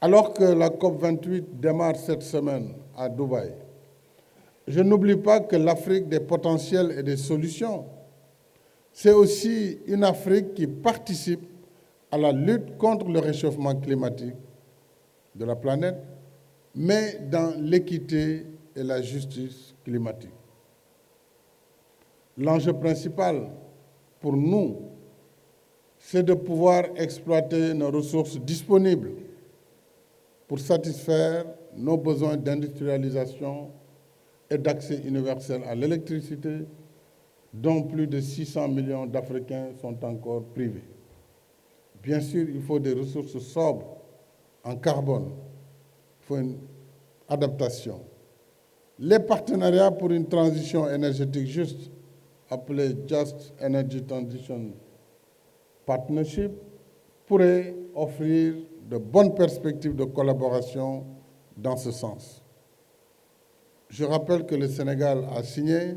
Alors que la COP28 démarre cette semaine à Dubaï, je n'oublie pas que l'Afrique des potentiels et des solutions, c'est aussi une Afrique qui participe à la lutte contre le réchauffement climatique de la planète, mais dans l'équité et la justice climatique. L'enjeu principal pour nous, c'est de pouvoir exploiter nos ressources disponibles pour satisfaire nos besoins d'industrialisation et d'accès universel à l'électricité, dont plus de 600 millions d'Africains sont encore privés. Bien sûr, il faut des ressources sobres en carbone, il faut une adaptation. Les partenariats pour une transition énergétique juste, appelé Just Energy Transition Partnership, pourraient offrir de bonnes perspectives de collaboration dans ce sens. Je rappelle que le Sénégal a signé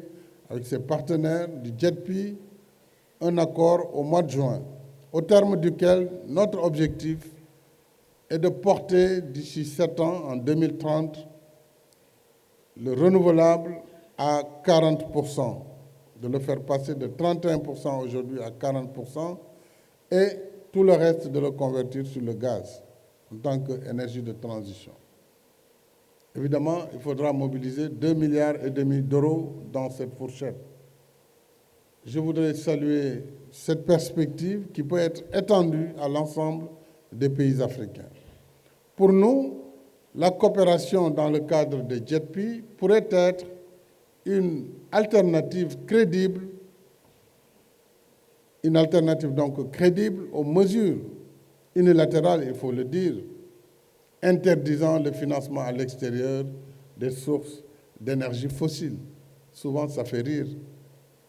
avec ses partenaires du JETP un accord au mois de juin, au terme duquel notre objectif est de porter d'ici 7 ans, en 2030, le renouvelable à 40%, de le faire passer de 31% aujourd'hui à 40%, et tout le reste de le convertir sur le gaz en tant qu'énergie de transition. Évidemment, il faudra mobiliser 2,5 milliards d'euros dans cette fourchette. Je voudrais saluer cette perspective qui peut être étendue à l'ensemble des pays africains. Pour nous, la coopération dans le cadre de JETP pourrait être une alternative crédible, donc crédible aux mesures unilatérales, il faut le dire, interdisant le financement à l'extérieur des sources d'énergie fossile. Souvent, ça fait rire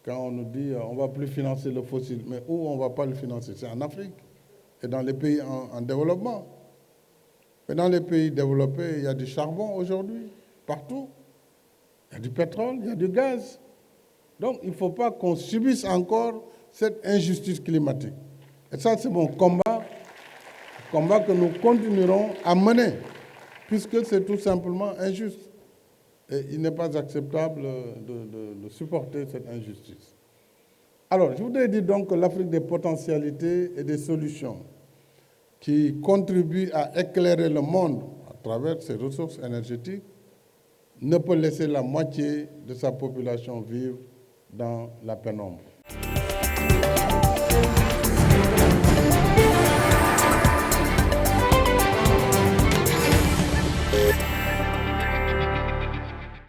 quand on nous dit on ne va plus financer le fossile. Mais où on ne va pas le financer? C'est en Afrique et dans les pays en développement. Mais dans les pays développés, il y a du charbon aujourd'hui, partout. Il y a du pétrole, il y a du gaz. Donc, il ne faut pas qu'on subisse encore cette injustice climatique. Et ça, c'est mon combat que nous continuerons à mener, puisque c'est tout simplement injuste. Et il n'est pas acceptable de supporter cette injustice. Alors, je voudrais dire donc que l'Afrique des potentialités et des solutions qui contribuent à éclairer le monde à travers ses ressources énergétiques ne peut laisser la moitié de sa population vivre dans la pénombre.